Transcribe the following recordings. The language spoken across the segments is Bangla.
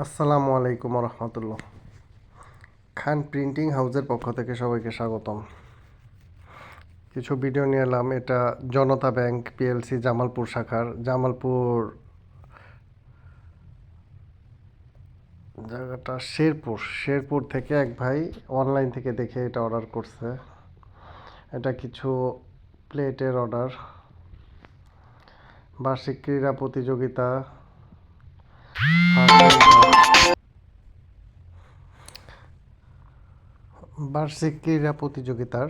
আসসালামু আলাইকুম রহমতুল্লাহ। খান প্রিন্টিং হাউসের পক্ষ থেকে সবাইকে স্বাগতম। কিছু ভিডিও নিয়ে এলাম। এটা জনতা ব্যাংক পিএলসি জামালপুর শাখার জায়গাটা শেরপুর থেকে এক ভাই অনলাইন থেকে দেখে এটা অর্ডার করছে। এটা কিছু প্লেটের অর্ডার। বার্ষিক ক্রীড়া প্রতিযোগিতা, বার্ষিক ক্রীড়া প্রতিযোগিতার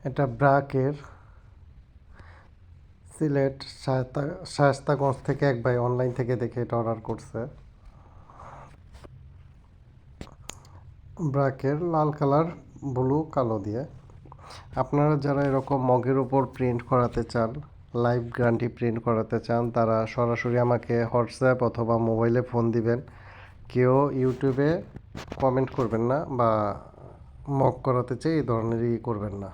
এটা ব্রাকের সিলেট শায়েস্তাগঞ্জ থেকে এক ভাই অনলাইন থেকে দেখে এটা অর্ডার করছে। ব্রাকের লাল কালার, ব্লু কালো দিয়ে। আপনারা যারা এরকম মগের উপর প্রিন্ট করাতে চান, লাইভ গ্যারান্টি প্রিন্ট করাতে চান, তারা সরাসরি আমাকে হোয়াটসঅ্যাপ অথবা মোবাইলে ফোন দিবেন। কেউ ইউটিউবে কমেন্ট করবেন না বা মগ করাতে চাই এই ধরনেরই করবেন না।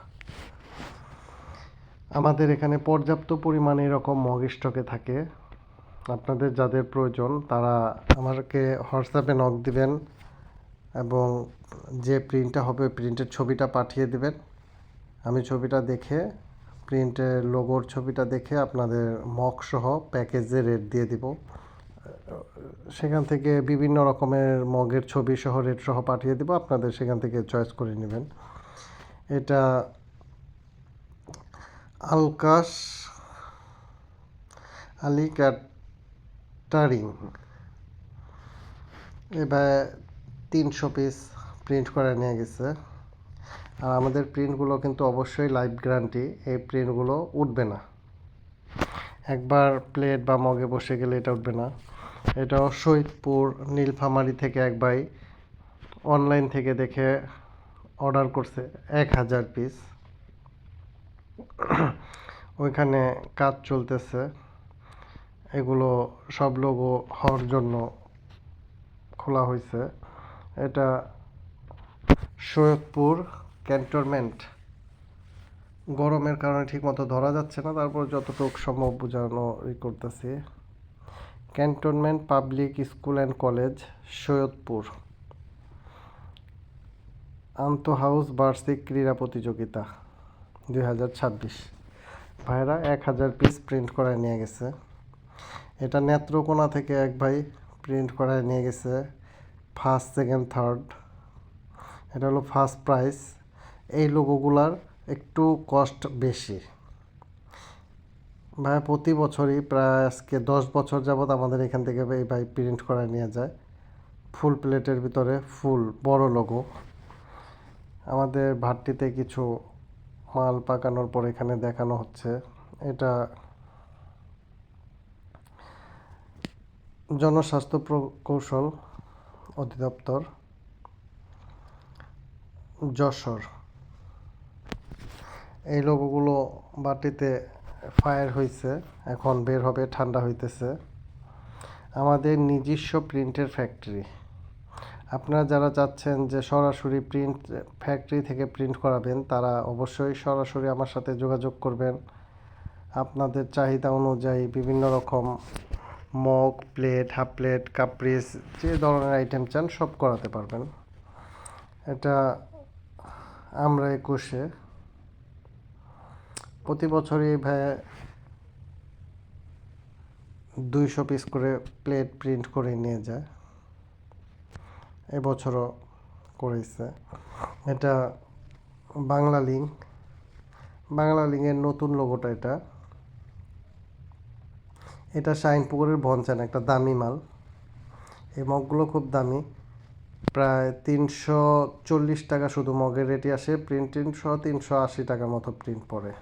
আমাদের এখানে পর্যাপ্ত পরিমাণে এরকম মগ স্টকে থাকে। আপনাদের যাদের প্রয়োজন তারা আমাকে হোয়াটসঅ্যাপে নক দিবেন এবং যে প্রিন্টটা হবে প্রিন্টের ছবিটা পাঠিয়ে দিবেন। আমি ছবিটা দেখে, প্রিন্টের লোগোর ছবিটা দেখে আপনাদের মগ সহ প্যাকেজে রেট দিয়ে দিব। সেখান থেকে বিভিন্ন রকমের মগের ছবি সহ রেট সহ পাঠিয়ে দিব, আপনাদের সেখান থেকে চয়েস করে নেবেন। এটা আলকাশ আলী ক্যাটারিং। এবার 300 পিস প্রিন্ট করে নিয়ে গেছে। আর আমাদের প্রিন্টগুলো কিন্তু অবশ্যই লাইভ গ্যারান্টি, এই প্রিন্টগুলো উঠবে না। একবার প্লেট বা মগে বসে গেলে এটা উঠবে না। এটাও শহীদপুর নীলফামারী থেকে এক ভাই অনলাইন থেকে দেখে অর্ডার করছে 1000 পিস। ওইখানে কাজ চলতেছে, এগুলো সব লোগো হওয়ার জন্য খোলা হয়েছে। এটা সৈয়দপুর ক্যান্টনমেন্ট। গরমের কারণে ঠিকমতো ধরা যাচ্ছে না, তারপর যতটুকু সম্ভব বোঝানো করতেছি। Cantonment public school and college, Saidpur. আন্তঃহাউস বার্ষিক ক্রীড়া প্রতিযোগিতা 2026। ভাইরা 1000 পিস প্রিন্ট করায় নিয়ে গেছে। এটা নেত্রকোনা থেকে এক ভাই প্রিন্ট করায় নিয়ে গেছে, ফার্স্ট সেকেন্ড থার্ড। এটা হলো ফার্স্ট প্রাইজ। এই লোগোগুলার একটু কস্ট বেশি। ভাই প্রতি বছরই প্রায় আজকে 10 বছর যাবৎ আমাদের এখান থেকে এই ভাই প্রিন্ট করায় নিয়ে যায়। ফুল প্লেটের ভিতরে ফুল বড় লোগো। আমাদের ভাটটিতে কিছু মাল পাকানোর পর এখানে দেখানো হচ্ছে। এটা জনস্বাস্থ্য প্রকৌশল অধিদপ্তর, যশোর। এই লোগোগুলো বাটিতে ফায়ার হয়েছে, এখন বের হবে, ঠান্ডা হইতেছে। আমাদের নিজস্ব প্রিন্টের ফ্যাক্টরি। আপনারা যারা চাচ্ছেন যে সরাসরি প্রিন্ট ফ্যাক্টরি থেকে প্রিন্ট করাবেন, তারা অবশ্যই সরাসরি আমার সাথে যোগাযোগ করবেন। আপনাদের চাহিদা অনুযায়ী বিভিন্ন রকম মগ, প্লেট, হাফ প্লেট, কাপ্রিস, যে ধরনের আইটেম চান সব করাতে পারবেন। এটা আমরা 21-এ প্রতি বছরই ভাই 200 পিস করে প্লেট প্রিন্ট করে নিয়ে যায়। এবছরও করেছে। এটা বাংলা লিঙ্ক, বাংলা লিঙ্কের নতুন লোগোটা এটা। এটা শাইনপুকুরের ভনচান, একটা দামি মাল। এই মগগুলো খুব দামি, প্রায় 340 টাকা শুধু মগের রেটই আসে। প্রিন্ট সহ 380 টাকার মতো প্রিন্ট পড়ে।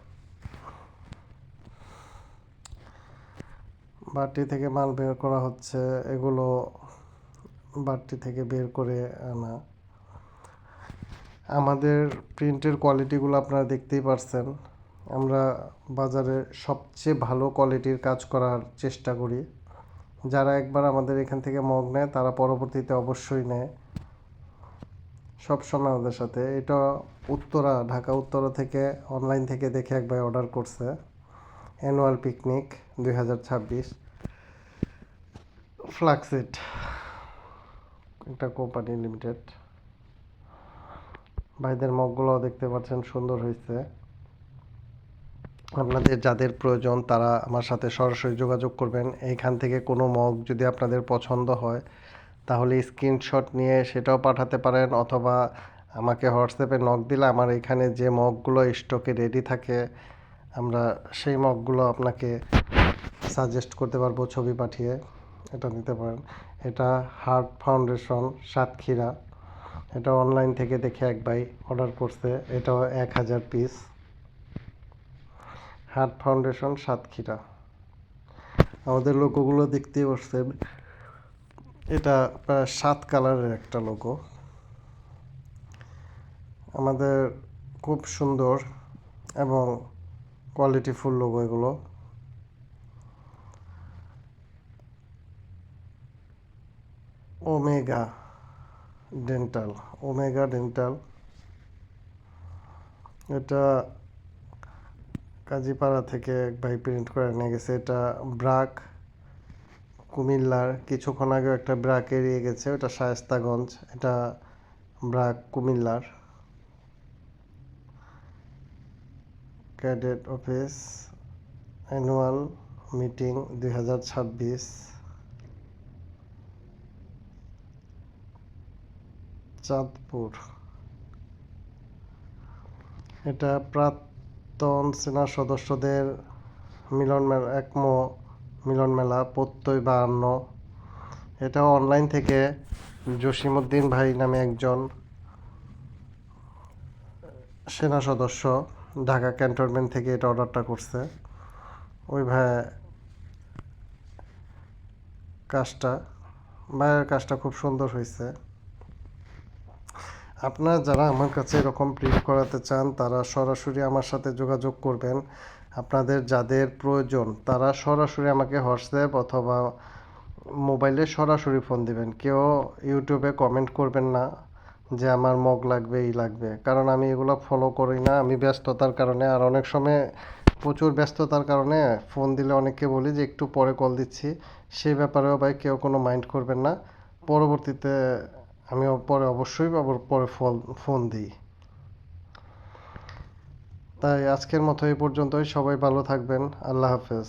বাটি থেকে মাল বের করা হচ্ছে, এগুলো বাটি থেকে বের করে আনা। আমাদের প্রিন্টের কোয়ালিটিগুলো আপনারা দেখতেই পারছেন। আমরা বাজারে সবচেয়ে ভালো কোয়ালিটির কাজ করার চেষ্টা করি। যারা একবার আমাদের এখান থেকে মগ নেয় তারা পরবর্তীতে অবশ্যই নেয়, সবসময় আমাদের সাথে। এটা ঢাকা উত্তরা থেকে অনলাইন থেকে দেখে এক ভাই অর্ডার করছে। অ্যানুয়াল পিকনিক 2026 ফ্লাক্সিট একটা কোম্পানি লিমিটেড। ভাইদের মগগুলোও দেখতে পাচ্ছেন সুন্দর হয়েছে। আপনাদের যাদের প্রয়োজন তারা আমার সাথে সরাসরি যোগাযোগ করবেন। এইখান থেকে কোনো মগ যদি আপনাদের পছন্দ হয় তাহলে স্ক্রিনশট নিয়ে সেটাও পাঠাতে পারেন, অথবা আমাকে হোয়াটসঅ্যাপে নক দিলে আমার এখানে যে মগগুলো স্টকে রেডি থাকে আমরা সেই মগগুলো আপনাকে সাজেস্ট করতে পারবো ছবি পাঠিয়ে। এটা নিতে পারেন। এটা হার্ট ফাউন্ডেশন সাতক্ষীরা, এটা অনলাইন থেকে দেখে এক ভাই অর্ডার করছে, এটাও 1000 পিস। হার্ট ফাউন্ডেশন সাতক্ষীরা, আমাদের লোগোগুলো দেখতেই পাচ্ছেন, এটা প্রায় 7 কালারের একটা লোগো। আমাদের খুব সুন্দর এবং কোয়ালিটিফুল লোগো এগুলো। ওমেগা ডেন্টাল, এটা কাজীপাড়া থেকে এক ভাই প্রিন্ট করে নিয়ে গেছে। এটা ব্রাক কুমিল্লার, কিছুক্ষণ আগেও একটা ব্রাক এড়িয়ে গেছে, ওটা শায়েস্তাগঞ্জ, এটা ব্রাক কুমিল্লার। Cadet office annual meeting 2026 Chandpur, এটা প্রাক্তন সেনা সদস্যদের মিলন মেলা, মিলন মেলা প্রত্যয় 52। এটাও অনলাইন থেকে জসিমউদ্দিন ভাই নামে একজন সেনা সদস্য ঢাকা ক্যান্টনমেন্ট থেকে এটা অর্ডারটা করছে। ওই ভাই ভাইয়ের কাজটা খুব সুন্দর হয়েছে। আপনারা যারা আমার কাছে এরকম প্রিন্ট করাতে চান তারা সরাসরি আমার সাথে যোগাযোগ করবেন। আপনাদের যাদের প্রয়োজন তারা সরাসরি আমাকে হোয়াটসঅ্যাপ অথবা মোবাইলে সরাসরি ফোন দিবেন। কেউ ইউটিউবে কমেন্ট করবেন না যে আমার মগ লাগবে এই লাগবে, কারণ আমি এগুলো ফলো করি না, আমি ব্যস্ততার কারণে। আর অনেক সময় প্রচুর ব্যস্ততার কারণে ফোন দিলে অনেককে বলি যে একটু পরে কল দিচ্ছি, সেই ব্যাপারেও ভাই কেউ কোনো মাইন্ড করবেন না। পরবর্তীতে আমি পরে অবশ্যই পরে ফোন দিই। তাই আজকের মতো এই পর্যন্তই। সবাই ভালো থাকবেন। আল্লাহ হাফেজ।